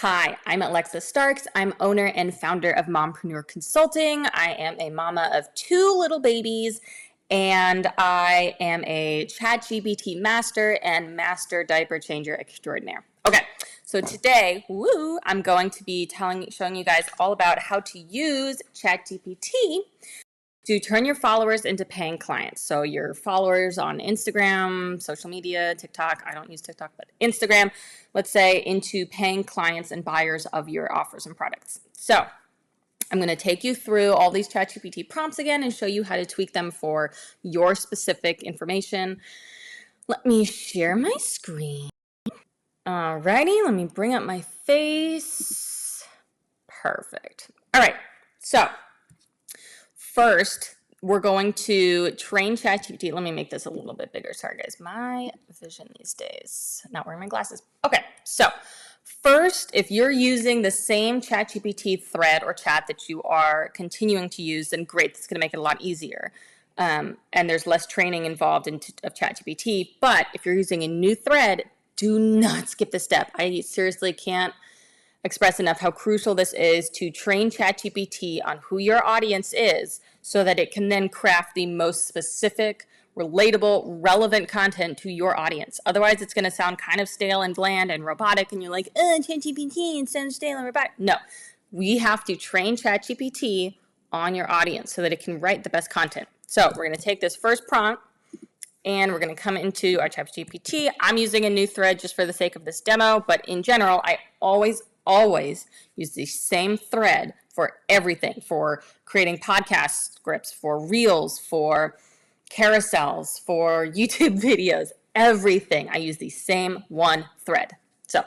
Hi, I'm Alexa Starks. I'm owner and founder of Mompreneur Consulting. I am a mama of 2 little babies, and I am a ChatGPT master and master diaper changer extraordinaire. Okay, so today, I'm going to be showing you guys all about how to use ChatGPT to turn your followers into paying clients. So your followers on Instagram, social media, TikTok, I don't use TikTok, but Instagram, let's say, into paying clients and buyers of your offers and products. So I'm going to take you through all these ChatGPT prompts again and show you how to tweak them for your specific information. Let me share my screen. Alrighty, let me bring up my face. Perfect. All right, so first, we're going to train ChatGPT. Let me make this a little bit bigger. Sorry, guys. My vision these days. Not wearing my glasses. Okay, so first, if you're using the same ChatGPT thread or chat that you are continuing to use, then great. That's going to make it a lot easier. And there's less training involved of ChatGPT. But if you're using a new thread, do not skip this step. I seriously can't express enough how crucial this is to train ChatGPT on who your audience is so that it can then craft the most specific, relatable, relevant content to your audience. Otherwise, it's going to sound kind of stale and bland and robotic, and you're like, ChatGPT, it sounds stale and robotic. No, we have to train ChatGPT on your audience so that it can write the best content. So we're going to take this first prompt, and we're going to come into our ChatGPT. I'm using a new thread just for the sake of this demo, but in general, I always use the same thread for everything, for creating podcast scripts, for reels, for carousels, for YouTube videos, everything. I use the same one thread. So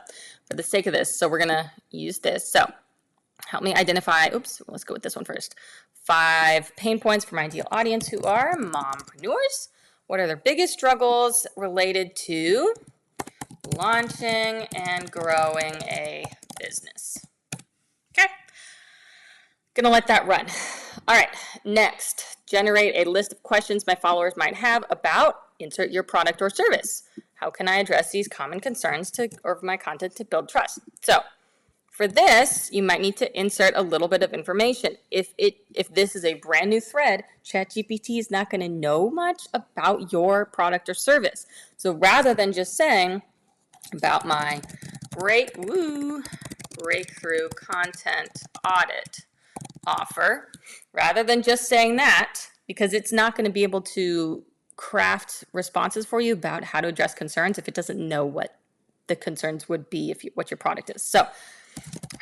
for the sake of this, so we're going to use this. So help me identify, let's go with this one first. 5 pain points for my ideal audience who are mompreneurs. What are their biggest struggles related to launching and growing a business? Okay, gonna let that run. All right, next, generate a list of questions my followers might have about insert your product or service. How can I address these common concerns of my content to build trust? So for this, you might need to insert a little bit of information. If this is a brand new thread, ChatGPT is not going to know much about your product or service. So rather than just saying about my Breakthrough Content Audit offer, rather than just saying that, because it's not going to be able to craft responses for you about how to address concerns if it doesn't know what the concerns would be, what your product is. So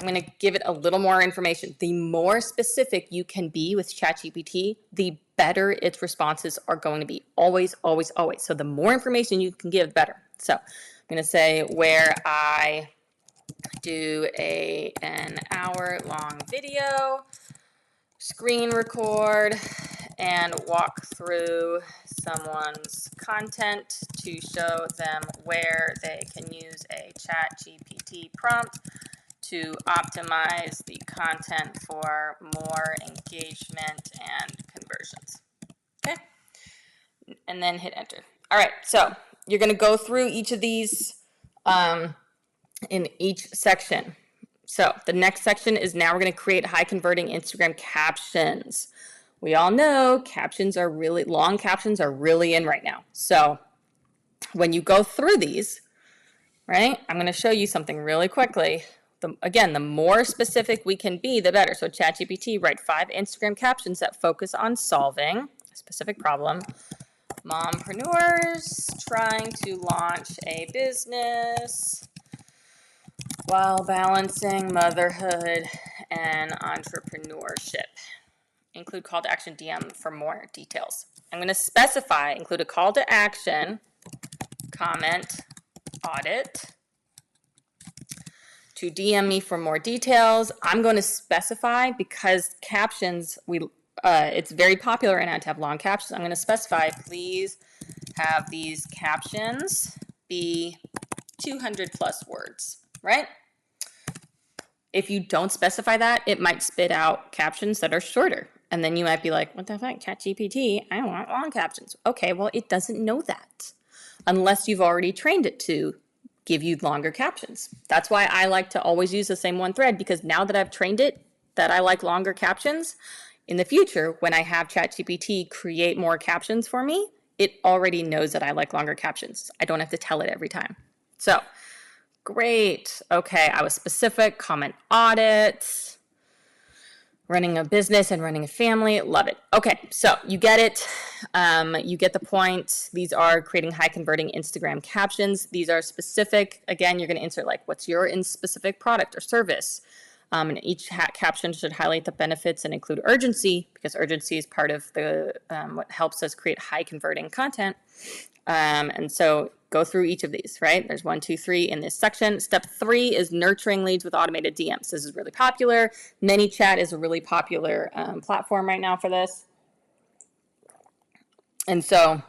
I'm going to give it a little more information. The more specific you can be with ChatGPT, the better its responses are going to be. Always, always, always. So the more information you can give, the better. So I'm going to say where I do an hour-long video, screen record, and walk through someone's content to show them where they can use a ChatGPT prompt to optimize the content for more engagement and conversions. Okay, and then hit enter. All right, so you're going to go through each of these in each section. So the next section is now we're going to create high converting Instagram captions. We all know long captions are really in right now. So when you go through these, right, I'm going to show you something really quickly. Again, the more specific we can be, the better. So ChatGPT, write 5 Instagram captions that focus on solving a specific problem. Mompreneurs trying to launch a business while balancing motherhood and entrepreneurship. Include call to action DM for more details. I'm going to specify, include a call to action, comment, audit, to DM me for more details. I'm going to specify, because captions, it's very popular right now to have long captions. I'm going to specify, please have these captions be 200 plus words, right? If you don't specify that, it might spit out captions that are shorter. And then you might be like, what the fuck, ChatGPT, I want long captions. Okay, well, it doesn't know that unless you've already trained it to give you longer captions. That's why I like to always use the same one thread, because now that I've trained it that I like longer captions, in the future, when I have ChatGPT create more captions for me, it already knows that I like longer captions. I don't have to tell it every time. So, great. Okay, I was specific. Comment audits, running a business and running a family. Love it. Okay, so you get it. You get the point. These are creating high converting Instagram captions. These are specific. Again, you're going to insert like what's your in specific product or service. And each caption should highlight the benefits and include urgency, because urgency is part of the what helps us create high converting content. And so go through each of these, right? There's 1, 2, 3 in this section. Step 3 is nurturing leads with automated DMs. This is really popular. ManyChat is a really popular platform right now for this. And so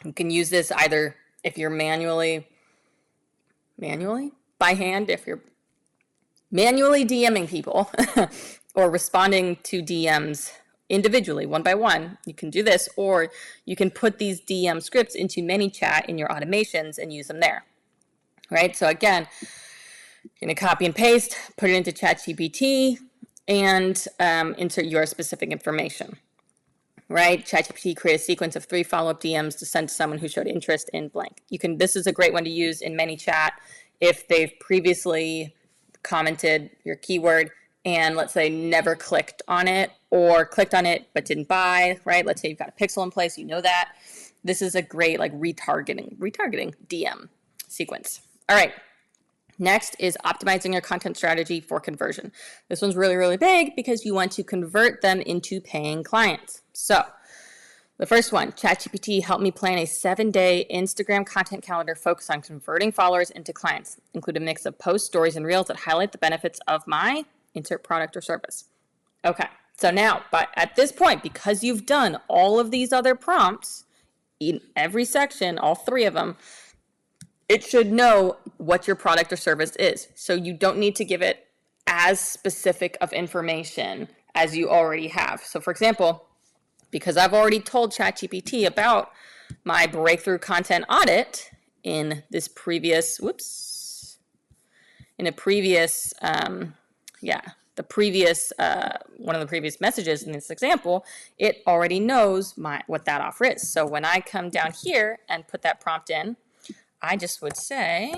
you can use this either if you're manually by hand, if you're manually DMing people or responding to DMs individually, one by one. You can do this, or you can put these DM scripts into ManyChat in your automations and use them there, right? So again, you're going to copy and paste, put it into ChatGPT, and insert your specific information, right? ChatGPT create a sequence of 3 follow-up DMs to send to someone who showed interest in blank. This is a great one to use in ManyChat if they've previously commented your keyword and let's say never clicked on it, or clicked on it but didn't buy, right? Let's say you've got a pixel in place, you know that. This is a great like retargeting DM sequence. All right. Next is optimizing your content strategy for conversion. This one's really, really big because you want to convert them into paying clients. So the first one, ChatGPT helped me plan a 7-day Instagram content calendar focused on converting followers into clients. Include a mix of posts, stories, and reels that highlight the benefits of my insert product or service. Okay, so now, but at this point, because you've done all of these other prompts in every section, all 3 of them, it should know what your product or service is. So you don't need to give it as specific of information as you already have. So for example, because I've already told ChatGPT about my Breakthrough Content Audit in this previous, one of the previous messages in this example, it already knows what that offer is. So when I come down here and put that prompt in, I just would say,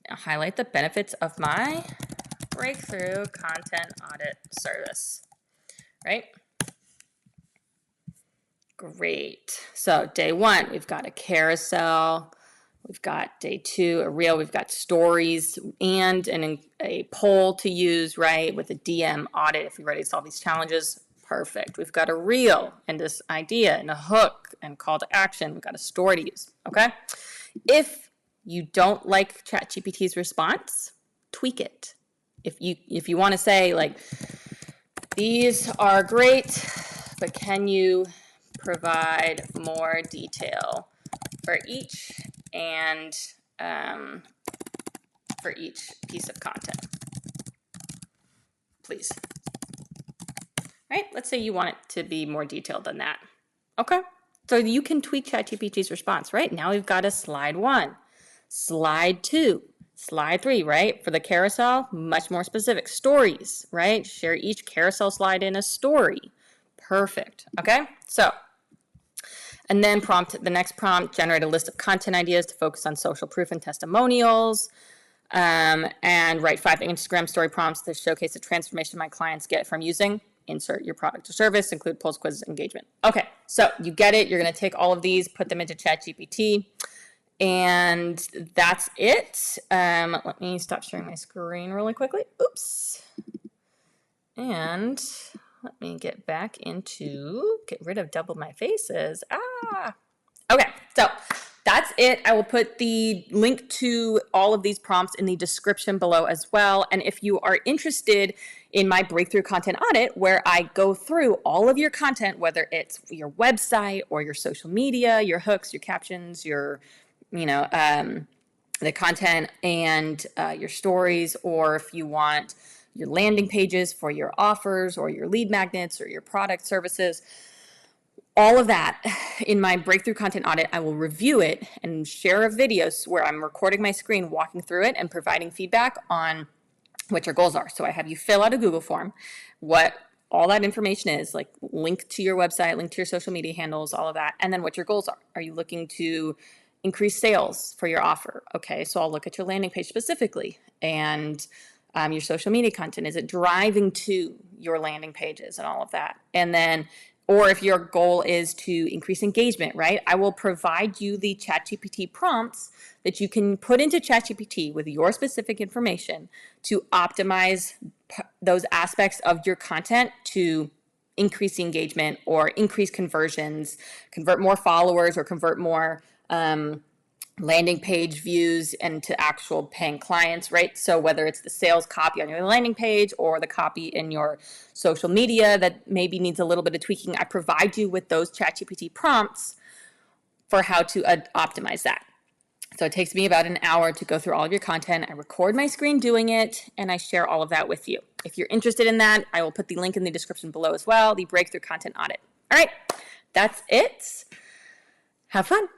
highlight the benefits of my Breakthrough Content Audit service, right? Great. So day 1, we've got a carousel. We've got day 2, a reel. We've got stories and a poll to use, right, with a DM audit if you're ready to solve these challenges. Perfect. We've got a reel and this idea and a hook and call to action. We've got a story to use, okay? If you don't like ChatGPT's response, tweak it. If you want to say, like, these are great, but can you provide more detail for each and for each piece of content, please. Right? Let's say you want it to be more detailed than that. Okay. So you can tweak ChatGPT's response, right? Now we've got a slide 1, slide 2, slide 3, right? For the carousel, much more specific. Stories, right? Share each carousel slide in a story. Perfect. Okay. So, and then the next prompt, generate a list of content ideas to focus on social proof and testimonials, and write 5 Instagram story prompts to showcase the transformation my clients get from using insert your product or service, include polls, quizzes, engagement. Okay, so you get it. You're going to take all of these, put them into ChatGPT, and that's it. Let me stop sharing my screen really quickly. Oops. And let me get rid of double my faces. Okay, so that's it. I will put the link to all of these prompts in the description below as well. And if you are interested in my Breakthrough Content Audit, where I go through all of your content, whether it's your website or your social media, your hooks, your captions, your, the content and your stories, or if you want your landing pages for your offers or your lead magnets or your product services, all of that in my Breakthrough Content Audit. I will review it and share a video where I'm recording my screen, walking through it, and providing feedback on what your goals are. So I have you fill out a Google form, what all that information is, like link to your website, link to your social media handles, all of that, and then what your goals are. Are you looking to increase sales for your offer? Okay, so I'll look at your landing page specifically, and your social media content. Is it driving to your landing pages and all of that? And then, or if your goal is to increase engagement, right? I will provide you the ChatGPT prompts that you can put into ChatGPT with your specific information to optimize those aspects of your content to increase engagement or increase conversions, convert more followers, or convert more landing page views into actual paying clients, right? So whether it's the sales copy on your landing page or the copy in your social media that maybe needs a little bit of tweaking, I provide you with those ChatGPT prompts for how to optimize that. So it takes me about an hour to go through all of your content. I record my screen doing it, and I share all of that with you. If you're interested in that, I will put the link in the description below as well, the Breakthrough Content Audit. All right, that's it. Have fun.